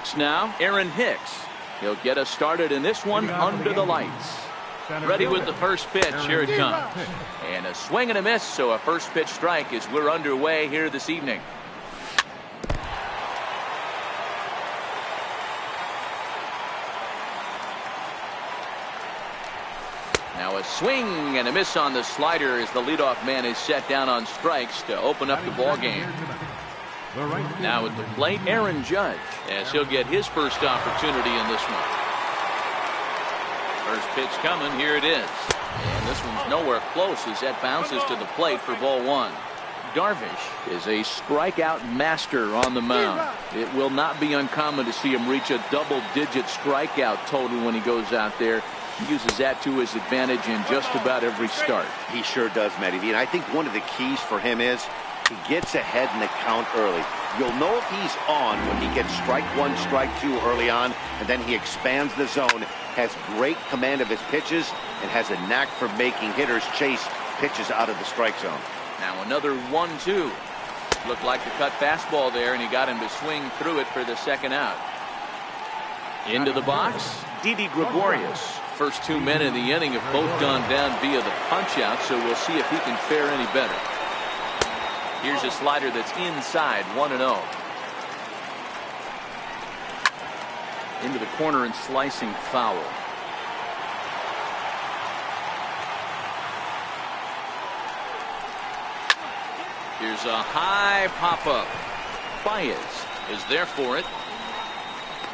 box now, Aaron Hicks. He'll get us started in this one under the lights. Ready with the first pitch. Here it comes. And a swing and a miss, so a first pitch strike as we're underway here this evening. Now a swing and a miss on the slider as the leadoff man is set down on strikes to open up the ball game. Now at the plate, Aaron Judge, as he'll get his first opportunity in this one. First pitch coming, here it is. And this one's nowhere close as that bounces to the plate for ball one. Darvish is a strikeout master on the mound. It will not be uncommon to see him reach a double-digit strikeout total when he goes out there. He uses that to his advantage in just about every start. He sure does, Matty V. And I think one of the keys for him is he gets ahead in the count early. You'll know if he's on when he gets strike one, strike two early on, and then he expands the zone, has great command of his pitches, and has a knack for making hitters chase pitches out of the strike zone. Now another 1-2. Looked like the cut fastball there, and he got him to swing through it for the second out. Into the box, Didi Gregorius. First 2 men in the inning have both gone down via the punch-out, so we'll see if he can fare any better. Here's a slider that's inside, 1-0. Into the corner and slicing foul. Here's a high pop-up. Baez is there for it.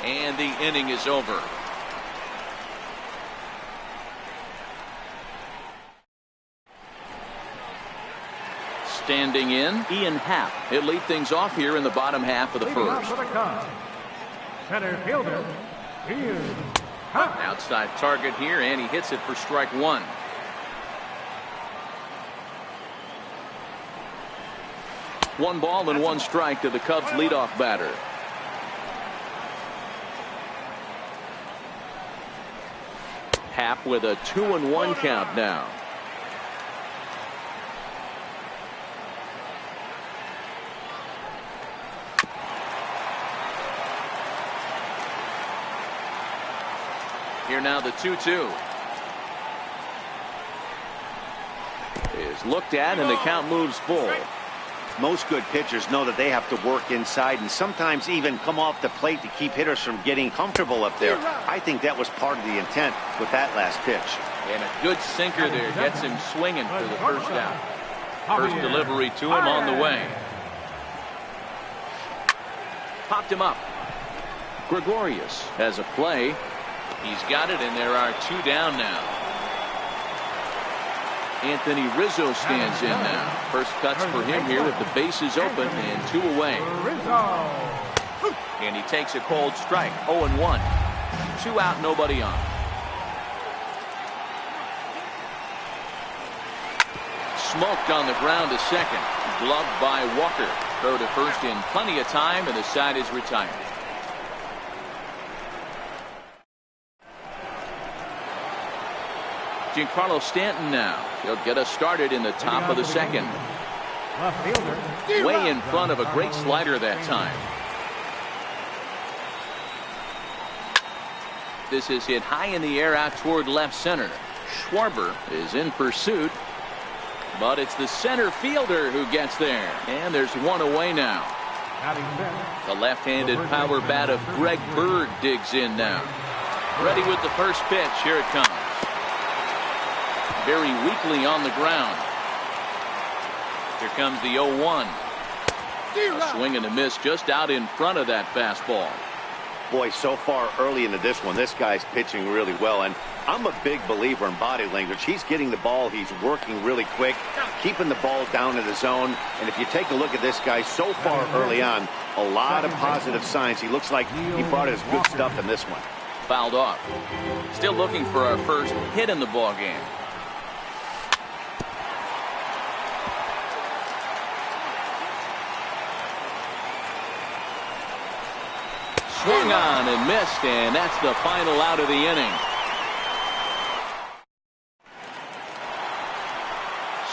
And the inning is over. Standing in, Ian Happ. He'll lead things off here in the bottom half of the first. Center fielder, Ian Happ. Outside target here, and he hits it for strike one. One ball and one strike to the Cubs leadoff batter. Happ with a 2-1 count now. Here now the 2-2 is looked at and the count moves full. Most good pitchers know that they have to work inside and sometimes even come off the plate to keep hitters from getting comfortable up there. I think that was part of the intent with that last pitch. And a good sinker there gets him swinging for the first out. First delivery to him on the way. Popped him up. Gregorius has a play. He's got it, and there are two down now. Anthony Rizzo stands in now. First cuts for him here with the bases open and two away. And he takes a cold strike. 0-1. 2 out, nobody on. Smoked on the ground to second. Gloved by Walker. Throw to first in plenty of time, and the side is retired. Giancarlo Stanton now. He'll get us started in the top of the second. Way in front of a great slider that time. This is hit high in the air out toward left center. Schwarber is in pursuit, but it's the center fielder who gets there. And there's one away now. The left-handed power bat of Greg Bird digs in now. Ready with the first pitch. Here it comes. Very weakly on the ground. Here comes the 0-1. A swing and a miss just out in front of that fastball. Boy, so far early into this one, this guy's pitching really well, and I'm a big believer in body language. He's getting the ball, he's working really quick, keeping the ball down in the zone, and if you take a look at this guy so far early on, a lot of positive signs. He looks like he brought his good stuff in this one. Fouled off. Still looking for our first hit in the ball game. Swung on and missed, and that's the final out of the inning.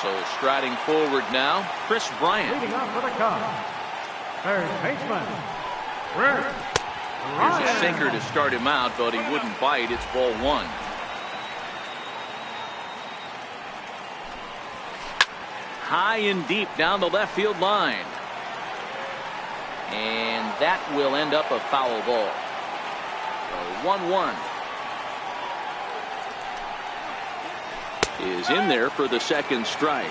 So striding forward now, Chris Bryant. Leading off for the Cubs, third baseman, Rick Here's a sinker to start him out, but he wouldn't bite. It's ball one. High and deep down the left field line. And that will end up a foul ball. So 1-1. Is in there for the second strike.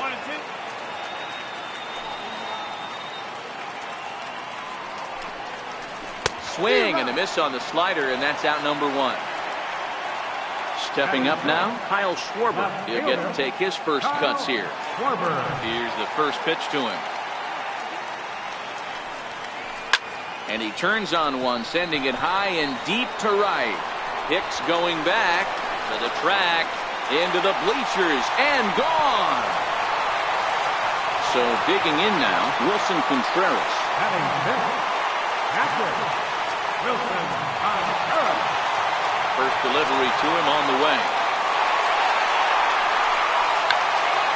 Swing and a miss on the slider, and that's out number one. Stepping up now, Kyle Schwarber. He'll get to take his first cuts here. Here's the first pitch to him. And he turns on one, sending it high and deep to right. Hicks going back to the track, into the bleachers, and gone. So digging in now, Wilson Contreras. First delivery to him on the way.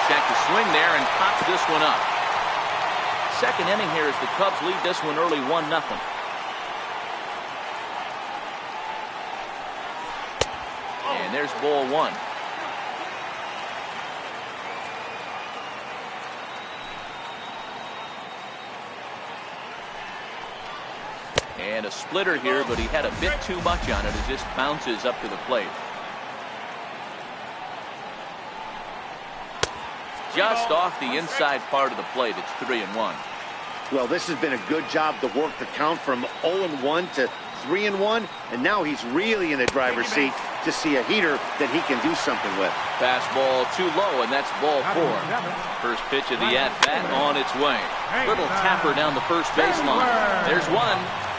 Check the swing there and pops this one up. Second inning here as the Cubs lead this one early 1-0. And there's ball one. And a splitter here, but he had a bit too much on it as this bounces up to the plate. Just off the inside part of the plate. It's 3-1. Well, this has been a good job to work the count from 0-1 to 3-1, and now he's really in the driver's seat to see a heater that he can do something with. Fastball too low, and that's ball four. First pitch of the at-bat on its way. Little tapper down the first baseline. There's one.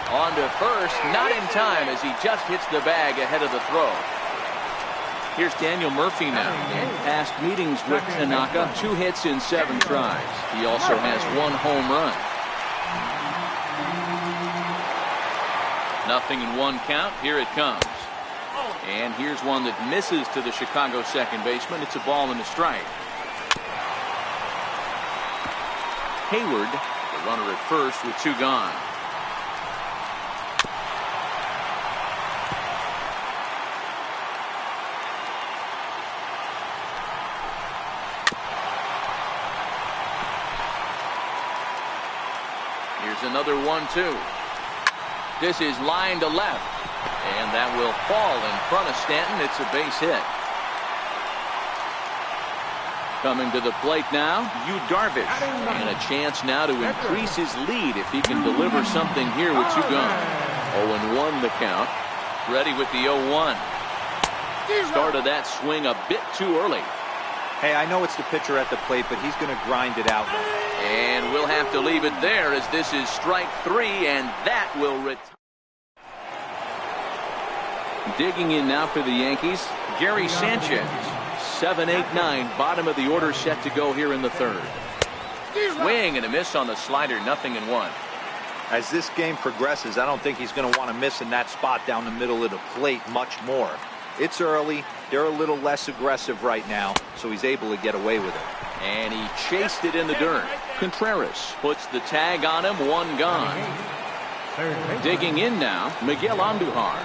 On to first, not in time as he just hits the bag ahead of the throw. Here's Daniel Murphy now. In past meetings with Tanaka, 2 hits in 7 tries. He also has 1 home run. 0-1 count. Here it comes. And here's one that misses to the Chicago second baseman. It's a ball and a strike. Hayward, the runner at first with 2 gone. Here's another 1-2. This is line to left, and that will fall in front of Stanton. It's a base hit. Coming to the plate now, Yu Darvish, and a chance now to increase his lead if he can deliver something here with 2 gone. 0-1 the count. Ready with the 0-1. Started that swing a bit too early. Hey, I know it's the pitcher at the plate, but he's going to grind it out. And we'll have to leave it there as this is strike 3, and that will retire. Digging in now for the Yankees, Gary Sanchez. 7-8-9, bottom of the order set to go here in the third. Swing and a miss on the slider, 0-1. As this game progresses, I don't think he's going to want to miss in that spot down the middle of the plate much more. It's early. They're a little less aggressive right now, so he's able to get away with it. And he chased it in the dirt. Contreras puts the tag on him, 1 gone. Digging in now, Miguel Andujar.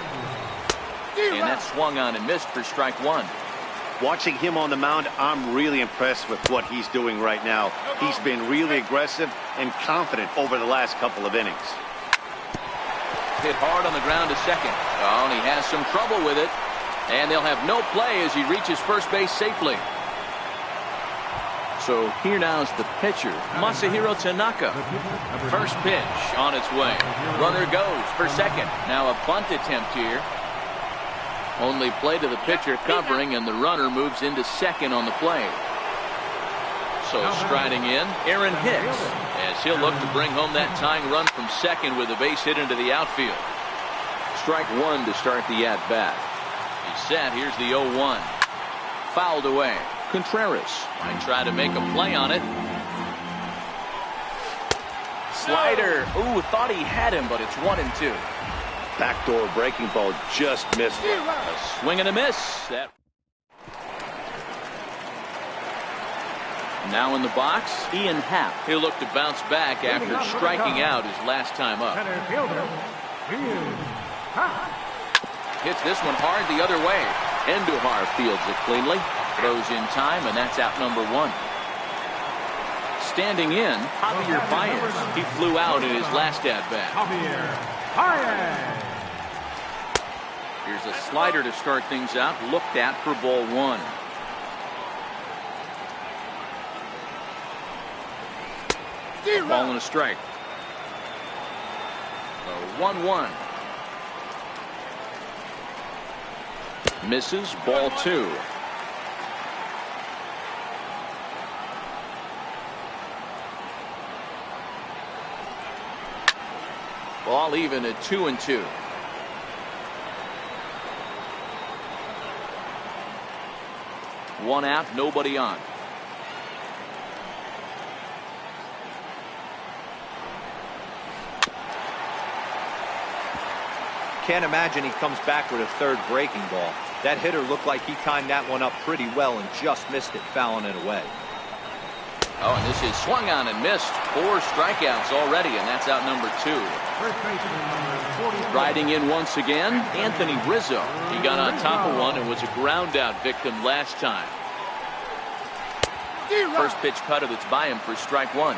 And that swung on and missed for strike 1. Watching him on the mound, I'm really impressed with what he's doing right now. He's been really aggressive and confident over the last couple of innings. Hit hard on the ground to second. Oh, and he has some trouble with it. And they'll have no play as he reaches first base safely. So here now is the pitcher, Masahiro Tanaka. First pitch on its way. Runner goes for second. Now a bunt attempt here. Only play to the pitcher covering, and the runner moves into second on the play. So striding in, Aaron Hicks, as he'll look to bring home that tying run from second with a base hit into the outfield. Strike 1 to start the at-bat. He's set. Here's the 0-1. Fouled away. Contreras might try to make a play on it. Slider. Ooh, thought he had him, but it's 1-2. Backdoor breaking ball just missed him. A swing and a miss. That. Now in the box, Ian Happ. He'll look to bounce back after striking out his last time up. Hits this one hard the other way. Endujar fields it cleanly. Throws in time, and that's out number 1. Standing in, Javier Baez. He flew out in his last at-bat. Javier Baez. Here's a slider to start things out. Looked at for ball 1. Ball and a strike. 1-1. Misses, ball 2. Ball even at 2-2. One out, nobody on. Can't imagine he comes back with a third breaking ball. That hitter looked like he timed that one up pretty well and just missed it, fouling it away. Oh, and this is swung on and missed. 4 strikeouts already, and that's out number 2. Riding in once again, Anthony Rizzo. He got on top of one and was a ground out victim last time. First pitch cutter that's by him for strike 1.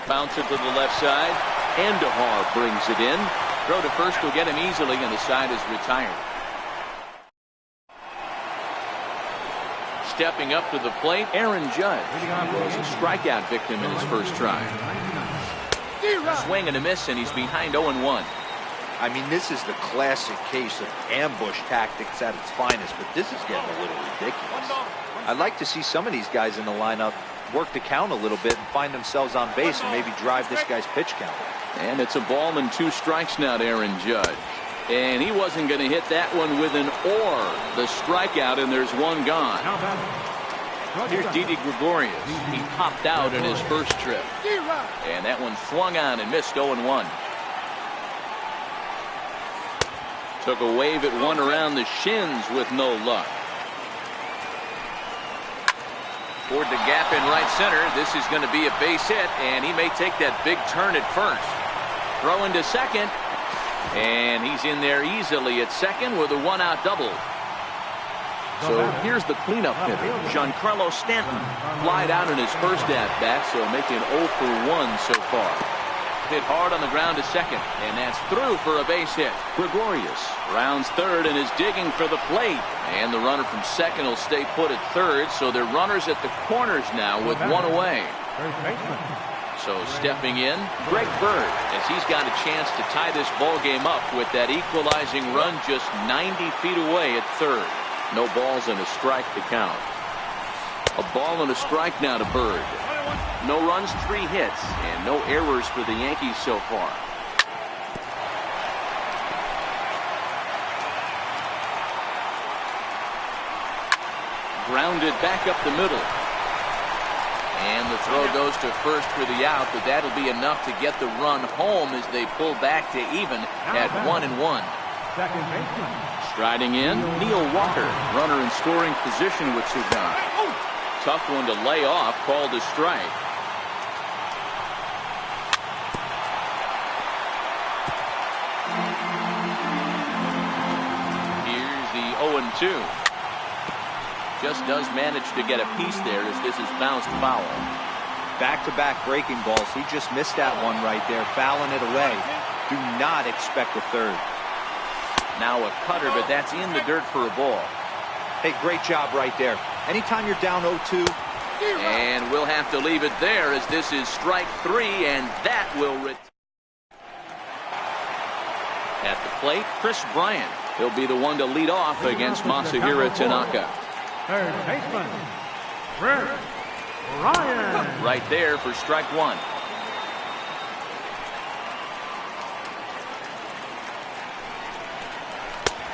Bouncer to the left side. Endujar brings it in. Throw to first will get him easily, and the side is retired. Stepping up to the plate, Aaron Judge. He was a strikeout victim in his first try. Swing and a miss, and he's behind 0-1. I mean, this is the classic case of ambush tactics at its finest, but this is getting a little ridiculous. I'd like to see some of these guys in the lineup work the count a little bit and find themselves on base and maybe drive this guy's pitch count. And it's a ball and 2 strikes now to Aaron Judge. And he wasn't going to hit that one with an or. The strikeout, and there's one gone. Here's Didi Gregorius. He popped out in his first trip. And that one swung on and missed 0-1. Took a wave at one around the shins with no luck. Toward the gap in right center. This is going to be a base hit, and he may take that big turn at first. Throw into second, and he's in there easily at second with a 1-out double. So here's the cleanup hitter, Giancarlo Stanton. Flied out in his first at-bat, so making 0 for 1 so far. Hit hard on the ground to second, and that's through for a base hit. Gregorius rounds third and is digging for the plate. And the runner from second will stay put at third, so they're runners at the corners now with 1 away. So stepping in, Greg Bird, as he's got a chance to tie this ball game up with that equalizing run just 90 feet away at third. No balls and a strike to count. A ball and a strike now to Bird. No runs, 3 hits, and no errors for the Yankees so far. Grounded back up the middle. And the throw goes to first for the out, but that'll be enough to get the run home as they pull back to even at 1-1. Striding in, Neil Walker, runner in scoring position with Sugan. Tough one to lay off, called a strike. Here's the 0-2. Just does manage to get a piece there as this is bounced foul. Back-to-back breaking balls. He just missed that one right there, fouling it away. Do not expect a third. Now a cutter, but that's in the dirt for a ball. Hey, great job right there. Anytime you're down 0-2. And we'll have to leave it there as this is strike 3, and that will at the plate, Chris Bryant. He'll be the one to lead off against Masahiro Tanaka. Third baseman, Chris Bryant. Right there for strike 1.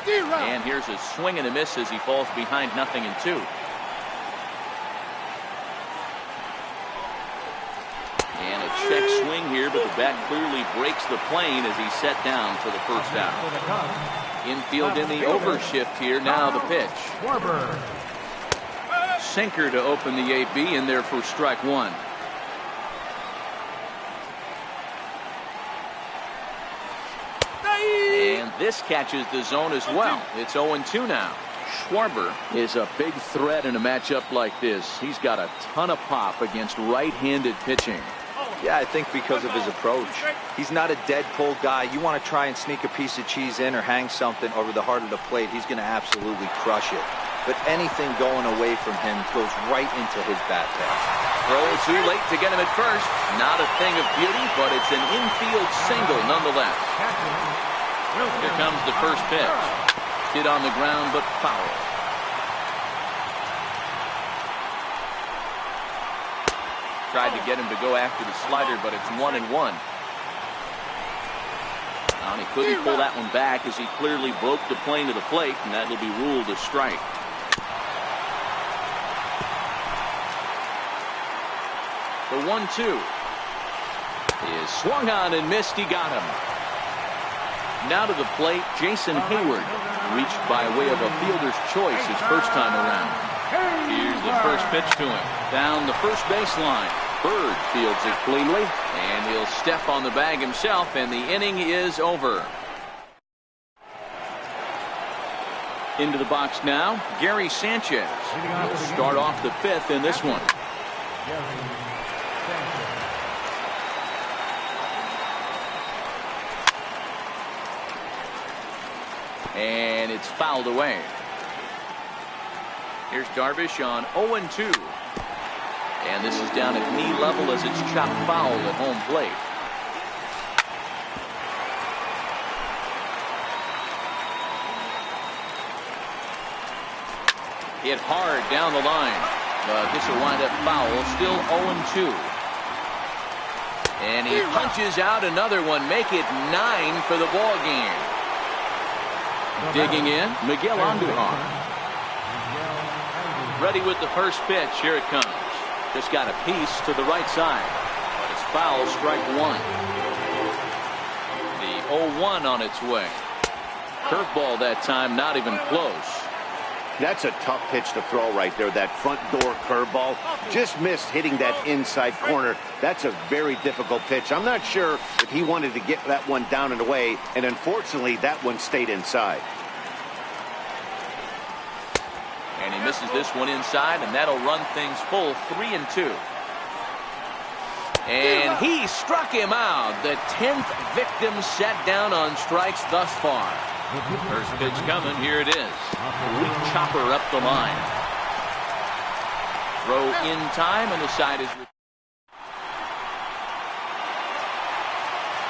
And here's a swing and a miss as he falls behind 0-2. And a check swing here, but the bat clearly breaks the plane as he's set down for the first out. Infield in the overshift here. Now the pitch. Sinker to open the AB in there for strike 1. This catches the zone as well. It's 0-2 now. Schwarber is a big threat in a matchup like this. He's got a ton of pop against right-handed pitching. Yeah, I think because of his approach. He's not a dead pull guy. You want to try and sneak a piece of cheese in or hang something over the heart of the plate, he's going to absolutely crush it. But anything going away from him goes right into his bat path. Throw too late to get him at first. Not a thing of beauty, but it's an infield single nonetheless. Here comes the first pitch. Hit on the ground, but foul. Tried to get him to go after the slider, but it's 1-1. And he couldn't pull that one back as he clearly broke the plane to the plate, and that will be ruled a strike. The 1-2 is swung on and missed. He got him. Now to the plate, Jason Hayward, reached by way of a fielder's choice his first time around. Here's the first pitch to him. Down the first baseline. Bird fields it cleanly, and he'll step on the bag himself, and the inning is over. Into the box now, Gary Sanchez. He'll start off the fifth in this one. And it's fouled away. Here's Darvish on 0-2. And this is down at knee level as it's chopped foul at home plate. Hit hard down the line. But this will wind up foul. Still 0-2. And he punches out another one. Make it 9 for the ball game. Digging in, Miguel Andujar. Ready with the first pitch. Here it comes. Just got a piece to the right side. But it's foul, strike one. The 0-1 on its way. Curveball that time, not even close. That's a tough pitch to throw right there. That front door curveball just missed hitting that inside corner. That's a very difficult pitch. I'm not sure if he wanted to get that one down and away, and unfortunately that one stayed inside. And he misses this one inside, and that'll run things full 3-2. And he struck him out. The 10th victim set down on strikes thus far. First pitch coming. Here it is. Weak chopper up the line. Throw in time, and the side is.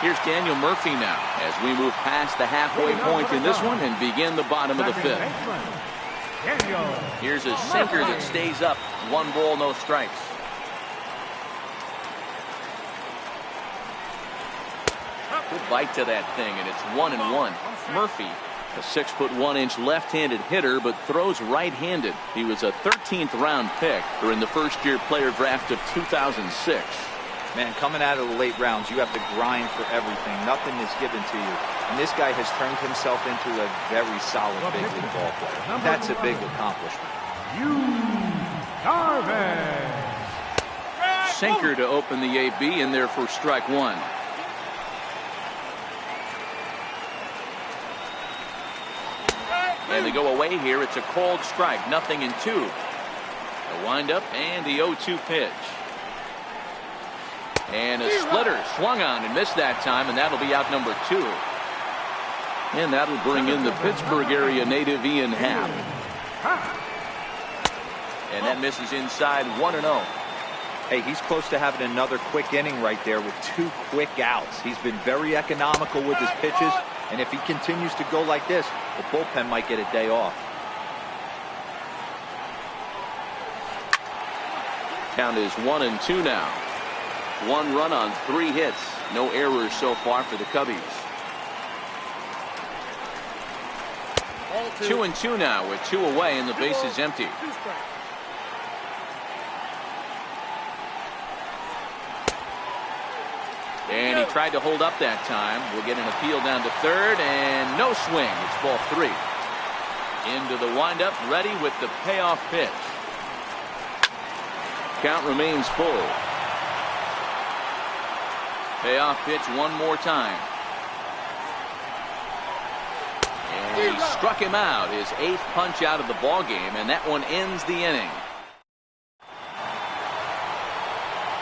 Here's Daniel Murphy now as we move past the halfway point in this one and begin the bottom of the fifth. Here's a sinker that stays up. 1 ball, no strikes. Good bite to that thing, and it's 1-1. Murphy, a 6'1" left-handed hitter, but throws right-handed. He was a 13th round pick during the first-year player draft of 2006. Man, coming out of the late rounds, you have to grind for everything. Nothing is given to you. And this guy has turned himself into a very solid big league ball player. That's a big accomplishment. Sinker to open the AB, in there for strike one. And they go away here. It's a called strike. 0-2. A windup and the 0-2 pitch. And a splitter swung on and missed that time, and that'll be out number 2. And that'll bring in the Pittsburgh area native Ian Happ. And that misses inside 1-0. Hey, he's close to having another quick inning right there with 2 quick outs. He's been very economical with his pitches, and if he continues to go like this, the bullpen might get a day off. Count is 1-2 now. 1 run on 3 hits. No errors so far for the Cubbies. 2-2 now with 2 away and the base is empty. And he tried to hold up that time. We'll get an appeal down to third, and no swing. It's ball 3. Into the windup, ready with the payoff pitch. Count remains full. Payoff pitch one more time. And he struck him out, his 8th punch out of the ball game, and that one ends the inning.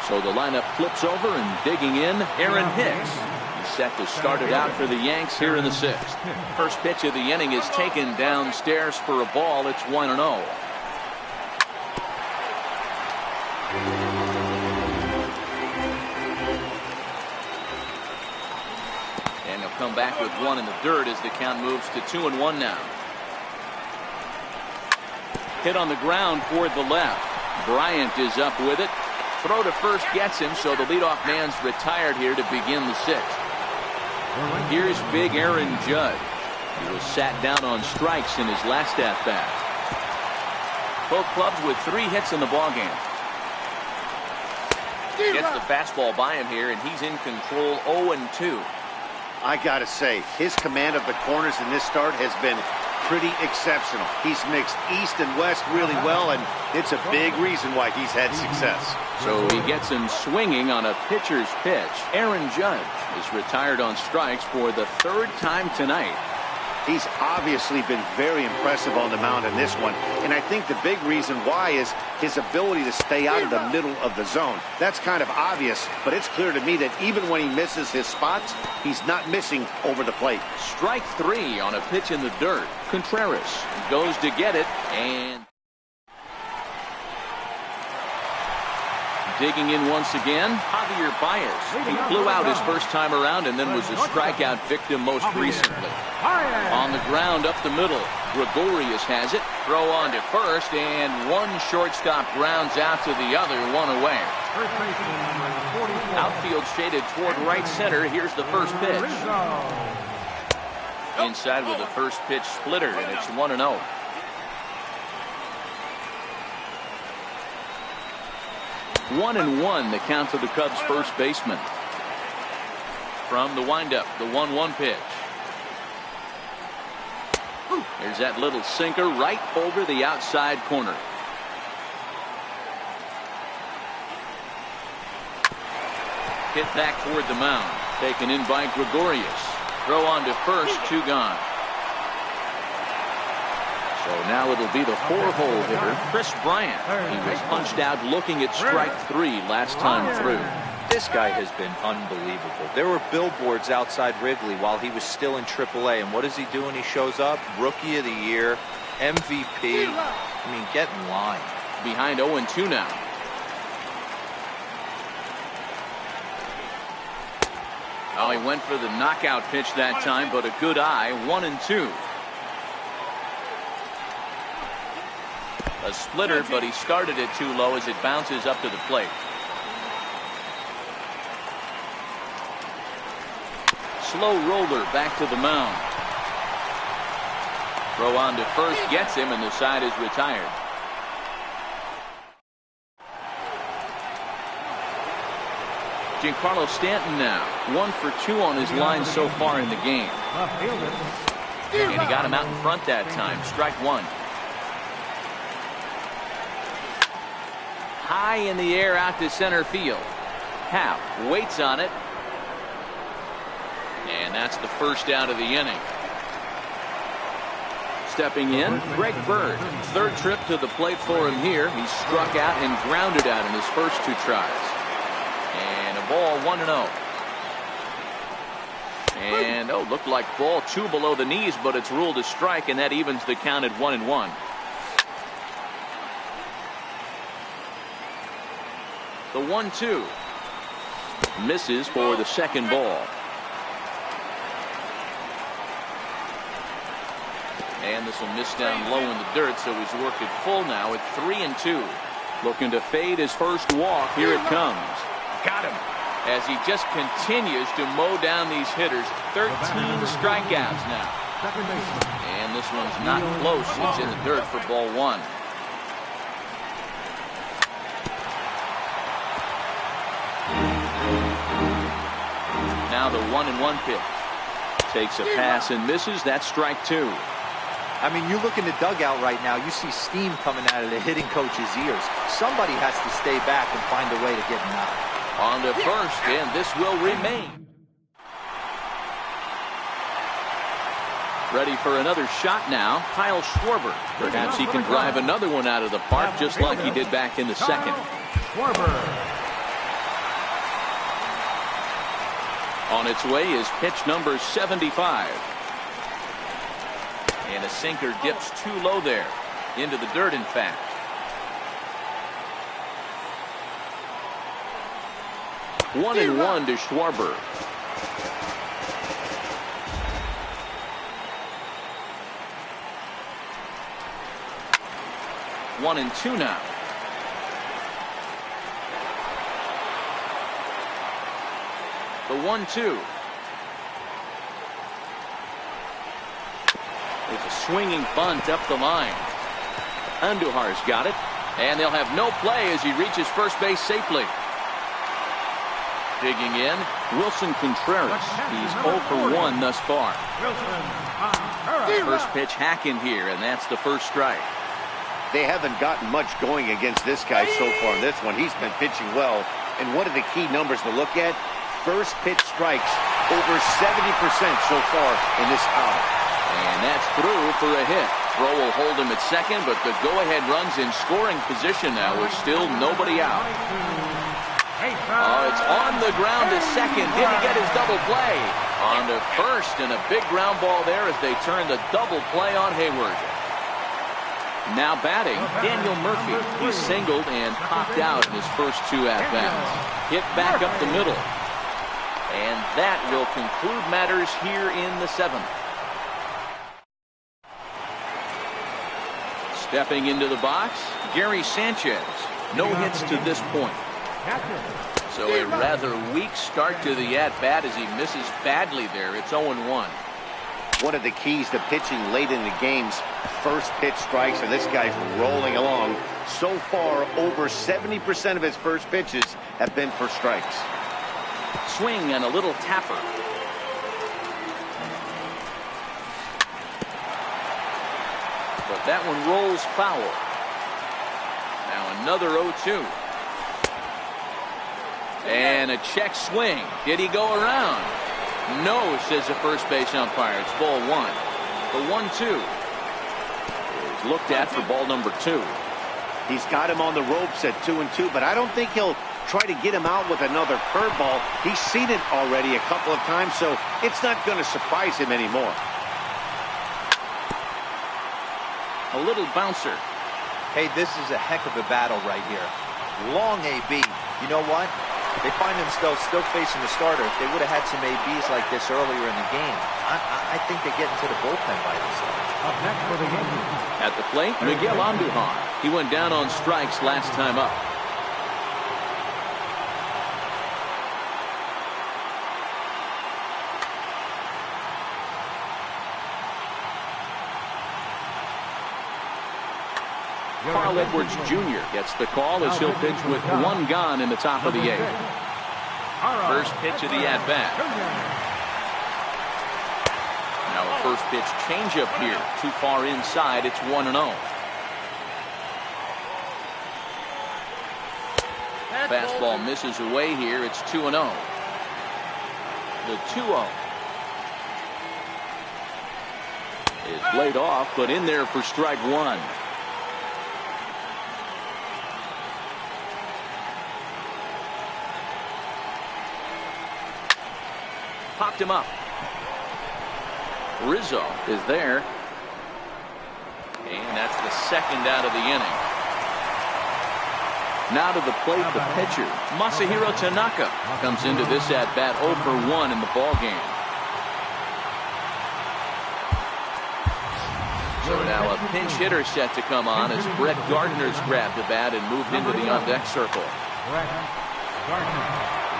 So the lineup flips over, and digging in, Aaron Hicks. He's set to start it out for the Yanks here in the 6th. First pitch of the inning is taken downstairs for a ball. It's 1-0. And he'll come back with one in the dirt as the count moves to 2-1 now. Hit on the ground toward the left. Bryant is up with it. Throw to first gets him, so the leadoff man's retired here to begin the 6th. Here's big Aaron Judge. He was sat down on strikes in his last at-bat. Both clubs with 3 hits in the ballgame. Gets the fastball by him here, and he's in control 0-2. I got to say, his command of the corners in this start has been pretty exceptional. He's mixed east and west really well, and it's a big reason why he's had success. So he gets him swinging on a pitcher's pitch. Aaron Judge is retired on strikes for the 3rd time tonight. He's obviously been very impressive on the mound in this one, and I think the big reason why is his ability to stay out of the middle of the zone. That's kind of obvious, but it's clear to me that even when he misses his spots, he's not missing over the plate. Strike 3 on a pitch in the dirt. Contreras goes to get it, and digging in once again, Javier Baez. He flew out his first time around and then was a strikeout victim most recently. On the ground up the middle, Gregorius has it. Throw on to first, and one shortstop grounds out to the other, one away. Outfield shaded toward right center. Here's the first pitch. Inside with the first pitch splitter, and it's 1-0. One and one, the count to the Cubs' first baseman. From the windup, the 1-1 pitch. There's that little sinker right over the outside corner. Hit back toward the mound. Taken in by Gregorius. Throw on to first, 2 gone. So now it'll be the 4-hole hitter, Chris Bryant. He was punched out looking at strike 3 last time through. This guy has been unbelievable. There were billboards outside Wrigley while he was still in AAA, and what does he do when he shows up? Rookie of the Year, MVP. I mean, get in line. Behind 0-2 now. Oh, he went for the knockout pitch that time, but a good eye. 1-2. A splitter, but he started it too low as it bounces up to the plate. Slow roller back to the mound. Throw on to first gets him, and the side is retired. Giancarlo Stanton now 1 for 2 on his line so far in the game. And he got him out in front that time. Strike 1. High in the air out to center field. Happ waits on it. And that's the first out of the inning. Stepping in, Greg Bird. 3rd trip to the plate for him here. He struck out and grounded out in his first 2 tries. And a ball, 1-0. And looked like ball 2 below the knees, but it's ruled a strike, and that evens the count at 1-1. The 1-2 misses for the second ball. And this will miss down low in the dirt, so he's worked it full now at 3-2. Looking to fade his first walk. Here it comes. Got him. As he just continues to mow down these hitters. 13 strikeouts now. And this one's not close. It's in the dirt for ball 1. Now the 1-1 pitch. Takes a pass and misses. That's strike 2. I mean, you look in the dugout right now, you see steam coming out of the hitting coach's ears. Somebody has to stay back and find a way to get him out. On to first, and this will remain. Ready for another shot now, Kyle Schwarber. Perhaps he can drive another one out of the park just like he did back in the second. On its way is pitch number 75. And a sinker dips too low there. Into the dirt, in fact. One and one to Schwarber. One and two now. The 1-2. It's a swinging bunt up the line. Andujar's got it. And they'll have no play as he reaches first base safely. Digging in, Wilson Contreras. He's 0 for 1 thus far. First pitch hack in here, and that's the first strike. They haven't gotten much going against this guy so far in this one. He's been pitching well. And one of the key numbers to look at, first pitch strikes over 70% so far in this outing. And that's through for a hit. Throw will hold him at second, but the go-ahead run's in scoring position now with still nobody out. Oh, it's on the ground to second. Did he get his double play? On to first, and a big ground ball there as they turn the double play on Hayward. Now batting, Daniel Murphy. He singled and popped out in his first two at-bats. Hit back up the middle. And that will conclude matters here in the seventh. Stepping into the box, Gary Sanchez. No hits to this point. So a rather weak start to the at-bat as he misses badly there. It's 0-1. One of the keys to pitching late in the games, first pitch strikes, and this guy's rolling along. So far, over 70% of his first pitches have been for strikes. Swing and a little tapper. But that one rolls foul. Now another 0-2. And a check swing. Did he go around? No, says the first base umpire. It's ball one. The 1-2 is looked at for ball number 2. He's got him on the ropes at 2-2, but I don't think he'll try to get him out with another curveball. He's seen it already a couple of times, so it's not going to surprise him anymore. A little bouncer. Hey, this is a heck of a battle right here. Long AB. You know what? They find themselves still facing the starter. If they would have had some ABs like this earlier in the game, I think they get into the bullpen by themselves. Up next for the Yankees. At the plate, Miguel Andujar. He went down on strikes last time up. Carl Edwards Jr. gets the call as he'll pitch with one gone in the top of the 8th. First pitch of the at-bat. Now a first pitch changeup here. Too far inside. It's 1-0. Fastball misses away here. It's 2-0. The 2-0 is laid off, but in there for strike one. Popped him up. Rizzo is there. And that's the second out of the inning. Now to the plate, the pitcher, Masahiro Tanaka, comes into this at-bat 0 for 1 in the ballgame. So now a pinch hitter set to come on as Brett Gardner's grabbed the bat and moved into the on-deck circle.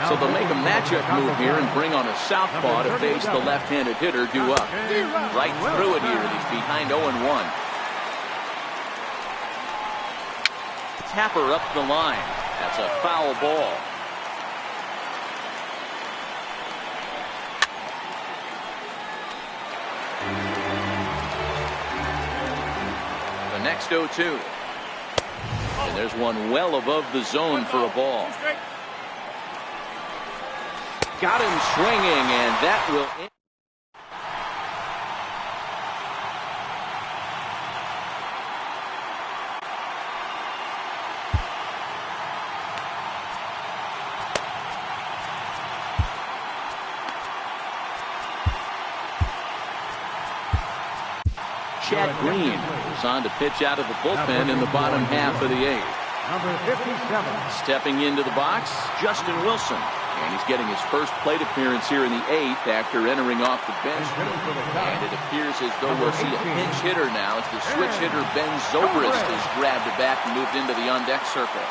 So they'll make a matchup move here and bring on a southpaw to face the left-handed hitter due up. Right through it here. He's behind 0-1. Tapper up the line. That's a foul ball. The next 0-2. And there's one well above the zone for a ball. Got him swinging, and that will end. Chad Green is on to pitch out of the bullpen in the bottom half of the 8th. Number 57. Stepping into the box, Justin Wilson. And he's getting his first plate appearance here in the 8th after entering off the bench. And it appears as though we'll see a pinch hitter now as the switch hitter Ben Zobrist has grabbed it back and moved into the on-deck circle.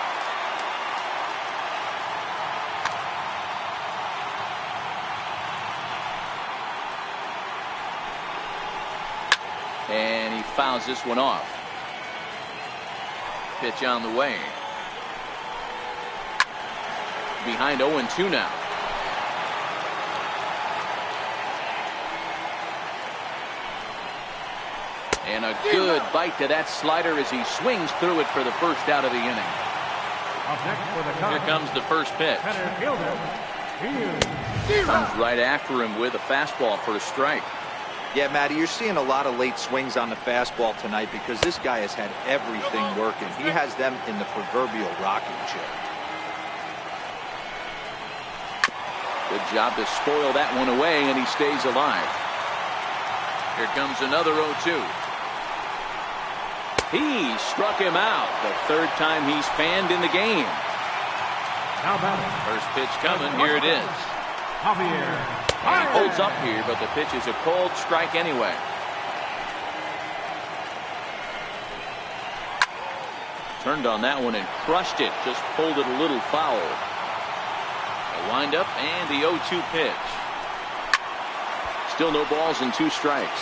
And he fouls this one off. Pitch on the way. Behind 0-2 now. And a good bite to that slider as he swings through it for the first out of the inning. Up next for the Here comes the first pitch. center fielder. Comes right after him with a fastball for a strike. Yeah, Matty, you're seeing a lot of late swings on the fastball tonight because this guy has had everything working. He has them in the proverbial rocking chair. Good job to spoil that one away, and he stays alive. Here comes another 0-2. He struck him out the third time he's fanned in the game. Now batting. First pitch coming. Here it is. Javier. And he holds up here, but the pitch is a cold strike anyway. Turned on that one and crushed it. Just pulled it a little foul. A windup and the 0-2 pitch. Still no balls and 2 strikes.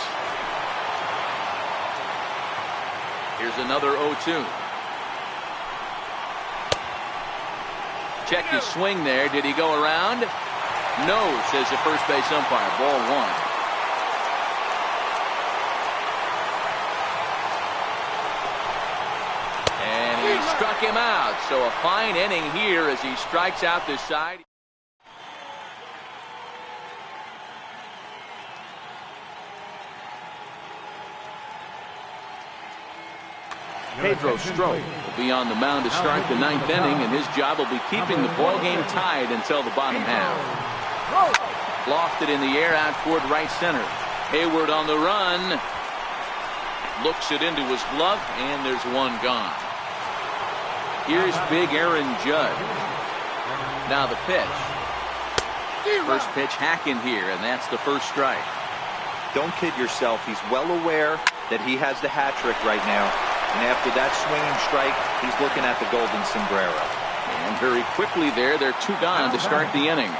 Here's another 0-2. Check his swing there. Did he go around? No, says the first base umpire. Ball 1. And he struck him out. So a fine inning here as he strikes out this side. Pedro Strop will be on the mound to start the 9th inning, and his job will be keeping the ball game tied until the bottom half. Lofted in the air out toward right center. Hayward on the run. Looks it into his glove, and there's one gone. Here's big Aaron Judge. Now the pitch. First pitch hacking here, and that's the first strike. Don't kid yourself. He's well aware that he has the hat trick right now. And after that swinging strike, he's looking at the golden sombrero. And very quickly there, they're 2 gone to start the inning.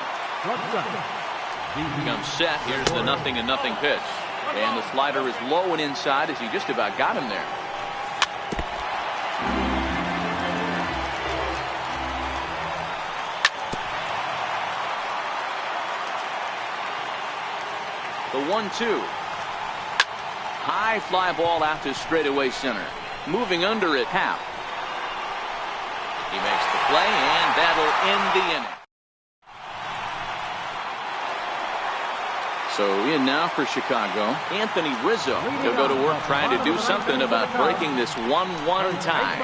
Becomes set. Here's the 0-0 pitch. And the slider is low and inside as he just about got him there. The 1-2. High fly ball out to straightaway center. Moving under it, half. He makes the play, and that'll end the inning. So in now for Chicago, Anthony Rizzo. He'll go to work trying to do something about breaking this 1-1 tie.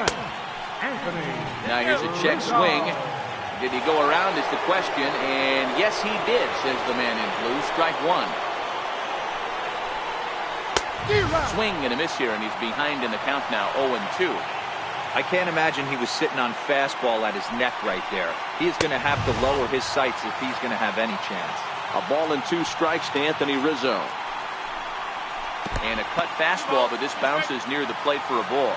Now here's a check swing. Did he go around is the question, and yes he did, says the man in blue. Strike 1. Swing and a miss here, and he's behind in the count now, 0-2. I can't imagine he was sitting on fastball at his neck right there. He is going to have to lower his sights if he's going to have any chance. A ball and 2 strikes to Anthony Rizzo. And a cut fastball, but this bounces near the plate for a ball.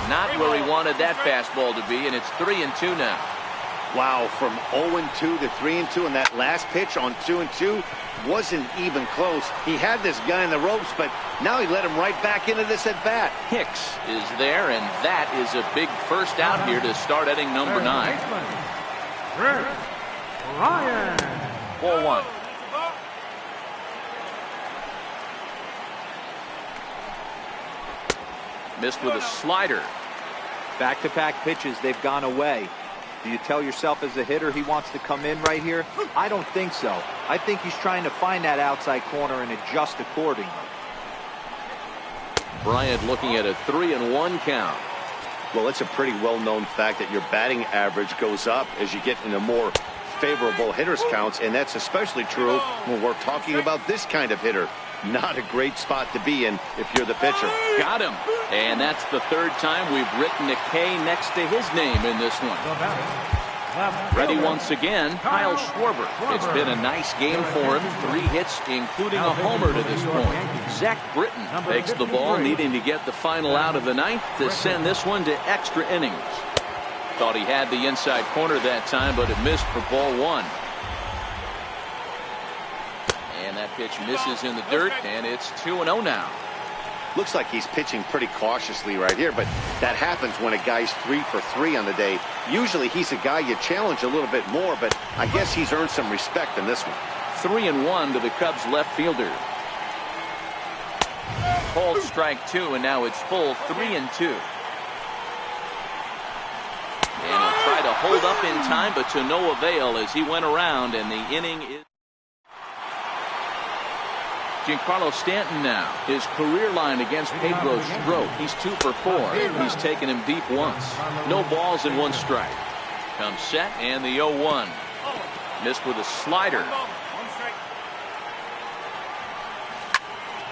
Not where he wanted that fastball to be, and it's 3-2 now. Wow, from 0-2 to 3-2, and that last pitch on 2-2 wasn't even close. He had this guy in the ropes, but now he let him right back into this at bat. Hicks is there, and that is a big first out here to start inning number 9. Ryan. Ball 1. Missed with a slider. Back-to-back pitches, they've gone away. Do you tell yourself as a hitter he wants to come in right here? I don't think so. I think he's trying to find that outside corner and adjust accordingly. Bryant looking at a 3-1 count. Well, it's a pretty well-known fact that your batting average goes up as you get into more favorable hitters counts, and that's especially true when we're talking about this kind of hitter. Not a great spot to be in if you're the pitcher. Got him. And that's the third time we've written a K next to his name in this one. Ready once again, Kyle Schwarber. It's been a nice game for him. 3 hits, including a homer to this point. Zach Britton takes the ball, needing to get the final out of the ninth to send this one to extra innings. Thought he had the inside corner that time, but it missed for ball 1. And that pitch misses in the dirt, and it's 2-0 now. Looks like he's pitching pretty cautiously right here, but that happens when a guy's 3 for 3 on the day. Usually he's a guy you challenge a little bit more, but I guess he's earned some respect in this one. 3-1 to the Cubs left fielder. Called strike 2, and now it's full 3-2. And he'll try to hold up in time, but to no avail as he went around, and the inning is. Giancarlo Stanton now. His career line against Pedro Strop. He's 2 for 4. He's taken him deep once. No balls and 1 strike. Comes set, and the 0-1. Missed with a slider.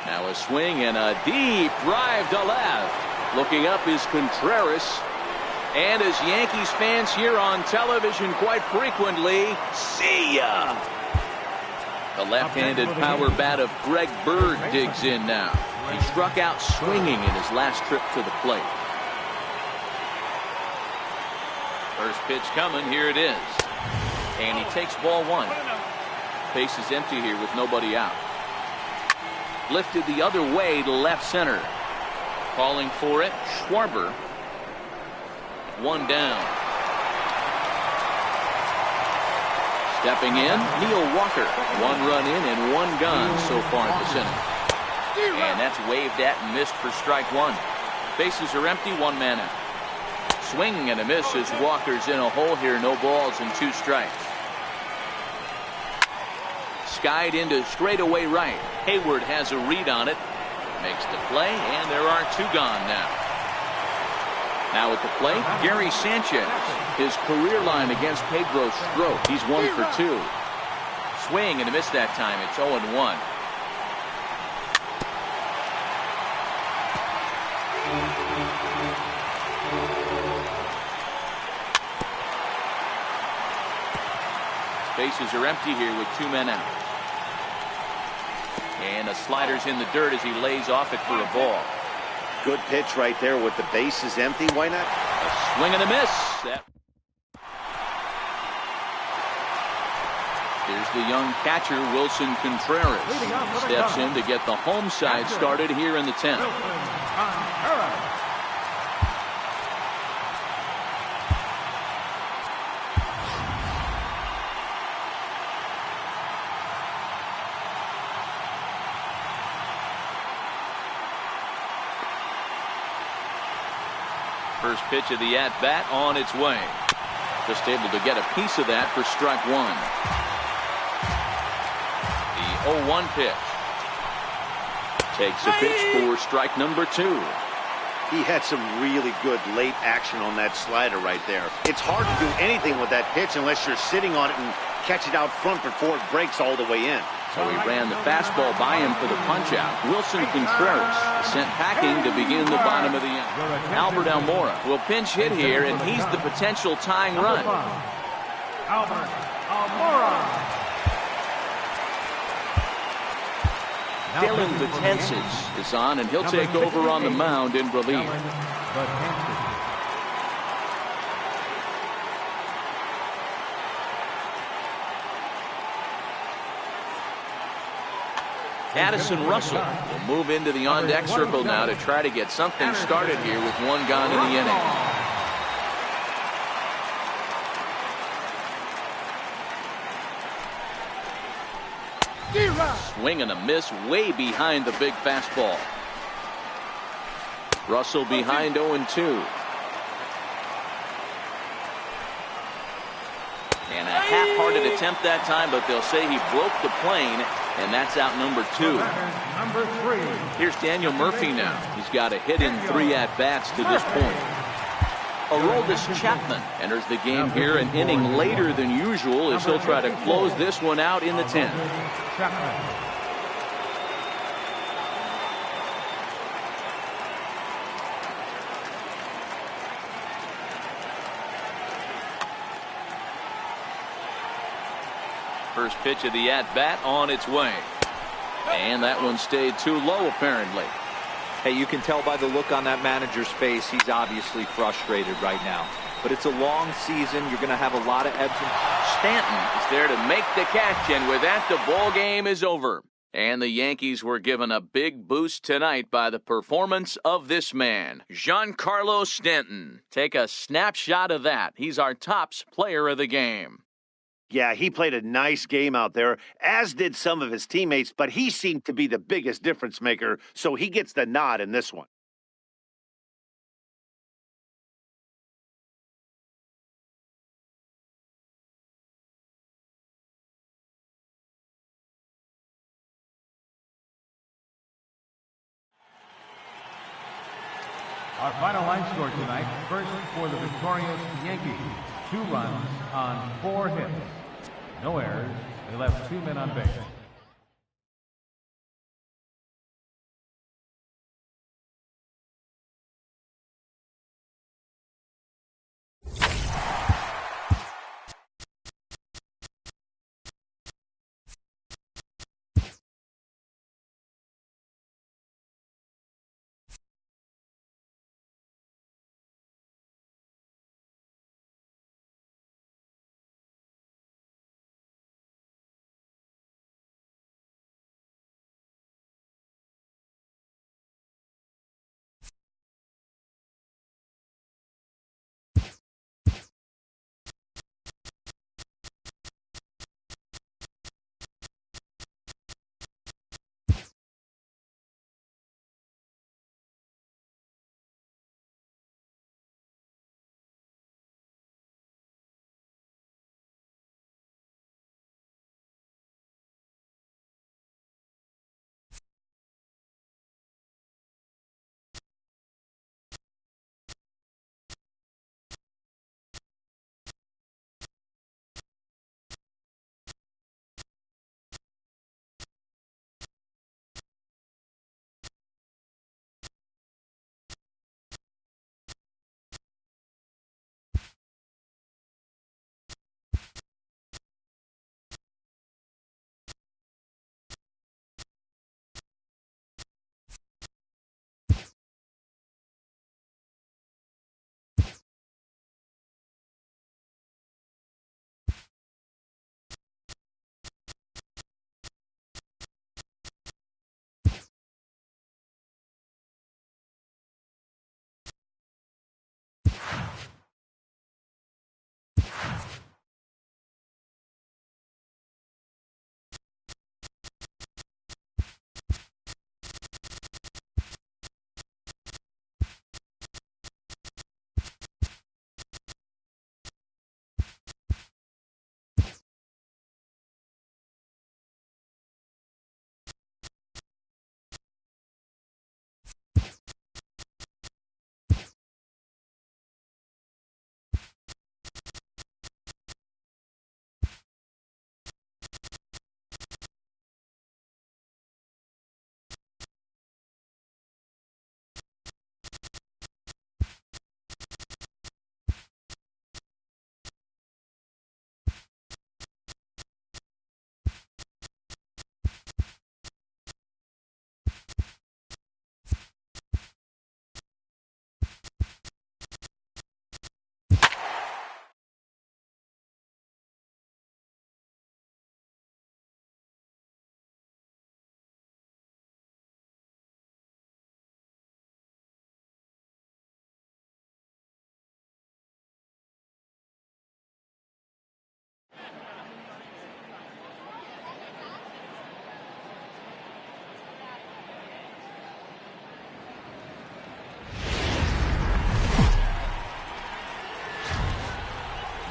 Now a swing and a deep drive to left. Looking up is Contreras. And as Yankees fans here on television quite frequently, see ya! The left-handed power bat of Greg Bird digs in now. He struck out swinging in his last trip to the plate. First pitch coming, here it is. And he takes ball 1. Base is empty here with nobody out. Lifted the other way to left center. Calling for it, Schwarber. 1 down. Stepping in, Neil Walker. 1 run in and 1 gone so far this inning. And that's waved at and missed for strike 1. Bases are empty, 1 man out. Swing and a miss as Walker's in a hole here. No balls and 2 strikes. Skied into straightaway right. Hayward has a read on it. Makes the play, and there are 2 gone now. Now at the plate, Gary Sanchez. His career line against Pedro Strop. He's 1 for 2. Swing and a miss that time. It's 0-1. Bases are empty here with 2 men out. And a slider's in the dirt as he lays off it for a ball. Good pitch right there with the bases empty. Why not? A swing and a miss. Here's the young catcher, Wilson Contreras. Steps in to get the home side started here in the 10th. First pitch of the at-bat on its way. Just able to get a piece of that for strike 1. The 0-1 pitch. Takes a pitch for strike number 2. He had some really good late action on that slider right there. It's hard to do anything with that pitch unless you're sitting on it and catch it out front before it breaks all the way in. So he ran the fastball by him for the punch-out. Wilson Contreras sent packing to begin the bottom of the inning. Albert Almora will pinch hit here, and he's the potential tying run. Albert Almora. Dylan Betances is on, and he'll take over on the mound in relief. Addison Russell will move into the on-deck circle now to try to get something started here with 1 gone in the inning. Swing and a miss way behind the big fastball. Russell behind 0-2. And a half-hearted attempt that time, but they'll say he broke the plane, and that's out number 2. Number 3. Here's Daniel Murphy now. He's got a hit in 3 at-bats to this point. Aroldis Chapman enters the game here an inning later than usual as he'll try to close this one out in the 10th. First pitch of the at-bat on its way. And that one stayed too low, apparently. Hey, you can tell by the look on that manager's face, he's obviously frustrated right now. But it's a long season. You're going to have a lot of ebbs and... Stanton is there to make the catch, and with that, the ball game is over. And the Yankees were given a big boost tonight by the performance of this man, Giancarlo Stanton. Take a snapshot of that. He's our tops player of the game. Yeah, he played a nice game out there, as did some of his teammates, but he seemed to be the biggest difference maker, so he gets the nod in this one. Our final line score tonight, first for the victorious Yankees, 2 runs on 4 hits. No errors. They left 2 men on base.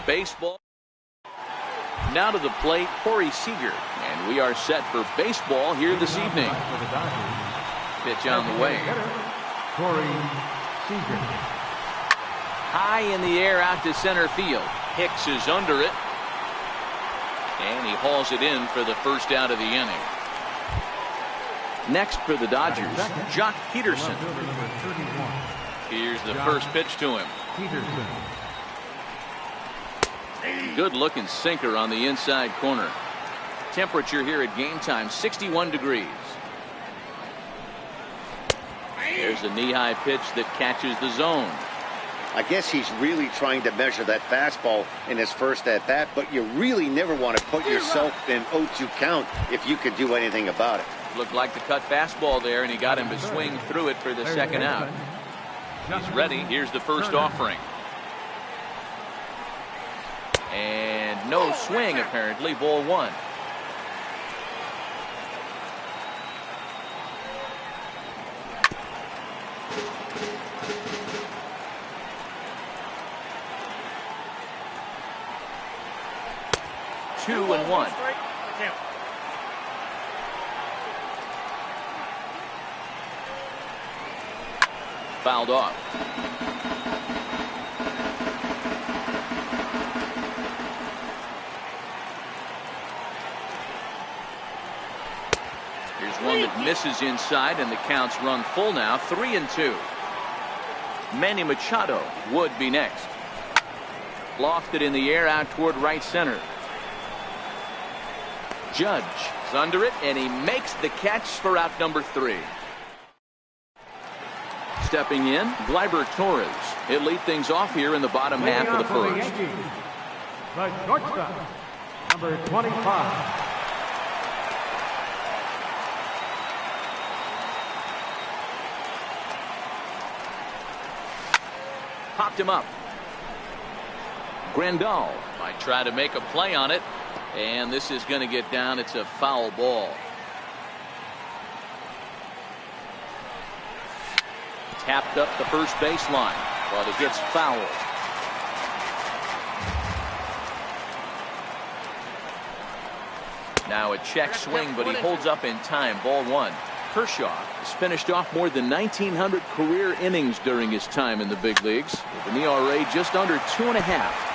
Baseball. Now to the plate, Corey Seager. And we are set for baseball here this evening. Pitch on the way. Corey Seager. High in the air out to center field. Hicks is under it. And he hauls it in for the first out of the inning. Next for the Dodgers, Jock Peterson. Here's the first pitch to him. Good looking sinker on the inside corner. Temperature here at game time, 61 degrees. There's a knee-high pitch that catches the zone. I guess he's really trying to measure that fastball in his first at-bat, but you really never want to put yourself in 0-2 count if you could do anything about it. Looked like the cut fastball there, and he got him to swing through it for the second out. He's ready. Here's the first offering. And no swing, apparently. Ball one. Two and one. Fouled off. Here's one that misses inside, and the count's run full now. 3-2. Manny Machado would be next. Lofted in the air out toward right center. Judge is under it, and he makes the catch for out number 3. Stepping in, Gleyber Torres. He'll lead things off here in the bottom half of the first. The shortstop, number 25. Popped him up. Grandal might try to make a play on it. And this is going to get down. It's a foul ball. Tapped up the first baseline, but it gets fouled. Now a check swing, but he holds up in time. Ball one. Kershaw has finished off more than 1,900 career innings during his time in the big leagues, with an ERA just under 2.5.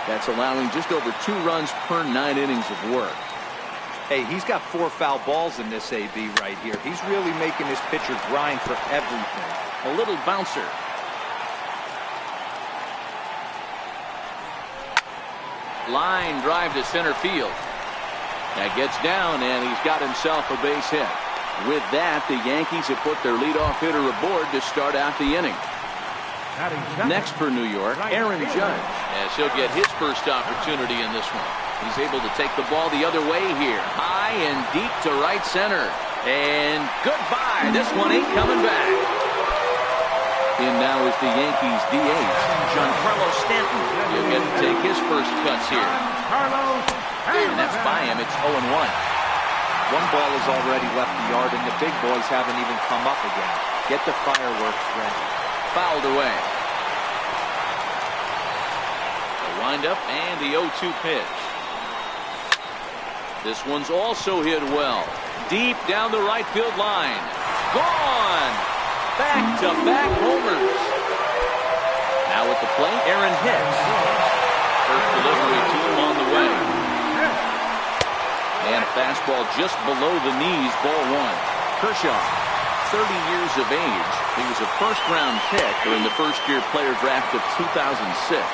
That's allowing just over 2 runs per 9 innings of work. Hey, he's got 4 foul balls in this AB right here. He's really making his pitcher grind for everything. A little bouncer. Line drive to center field. That gets down, and he's got himself a base hit. With that, the Yankees have put their leadoff hitter aboard to start out the inning. Next for New York, Aaron Judge, as he'll get his first opportunity in this one. He's able to take the ball the other way here. High and deep to right center. And goodbye. This one ain't coming back. In now is the Yankees DH, Giancarlo Stanton. He'll get to take his first cuts here. And that's by him. It's 0-1. One ball has already left the yard, and the big boys haven't even come up again. Get the fireworks ready. Fouled away. The windup and the 0-2 pitch. This one's also hit well. Deep down the right field line. Gone! Back-to-back homers. Now at the plate, Aaron Hicks. First delivery to him on the way. And a fastball just below the knees, ball one. Kershaw, 30 years of age. He was a first-round pick during the first-year player draft of 2006.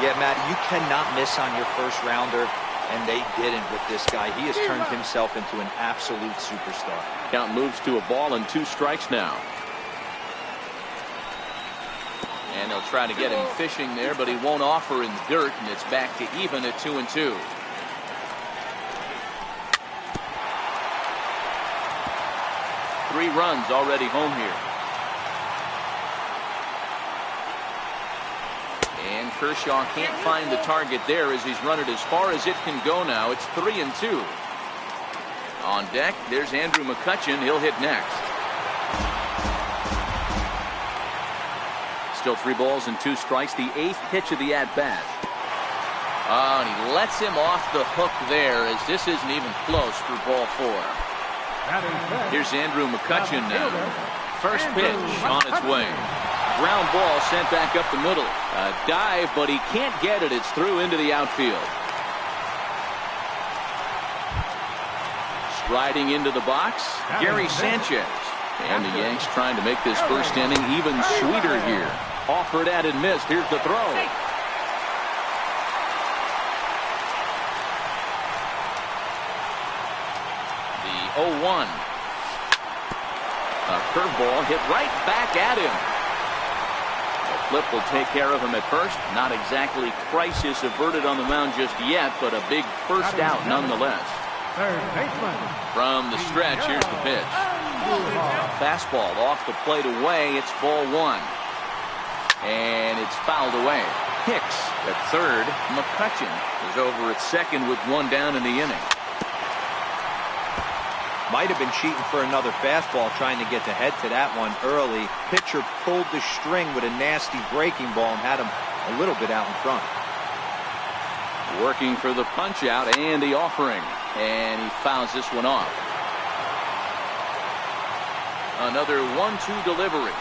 Yeah, Matt, you cannot miss on your first-rounder, and they didn't with this guy. He has turned himself into an absolute superstar. Count moves to a ball and 2 strikes now. And they'll try to get him fishing there, but he won't offer in the dirt, and it's back to even at 2-2. Three runs already home here. And Kershaw can't find the target there as he's run it as far as it can go now. It's 3-2. On deck, there's Andrew McCutchen. He'll hit next. Still 3 balls and 2 strikes. The 8th pitch of the at-bat. Oh, and he lets him off the hook there as this isn't even close for ball 4. Here's Andrew McCutchen now. First pitch on its way. ground ball sent back up the middle. A dive, but he can't get it. It's through into the outfield. Striding into the box, Gary Sanchez. And the Yanks trying to make this first inning even sweeter here. Offered at and missed. Here's the throw. The 0-1. A curveball hit right back at him. The flip will take care of him at first. Not exactly crisis averted on the mound just yet, but a big first out nonetheless. From the stretch, here's the pitch. Fastball off the plate away. It's ball one. And it's fouled away. Hicks at third. McCutcheon is over at second with one down in the inning. Might have been cheating for another fastball, trying to get the head to that one early. Pitcher pulled the string with a nasty breaking ball and had him a little bit out in front. Working for the punch out and the offering. And he fouls this one off. Another 1-2 delivery.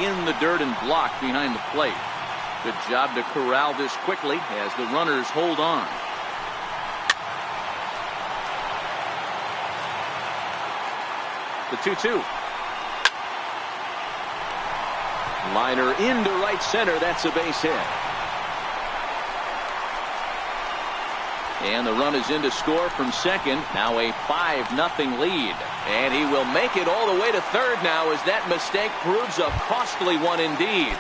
In the dirt and blocked behind the plate. Good job to corral this quickly as the runners hold on. The 2-2. Liner into right center. That's a base hit. And the run is in to score from second. Now a 5-0 lead. And he will make it all the way to third now as that mistake proves a costly one indeed.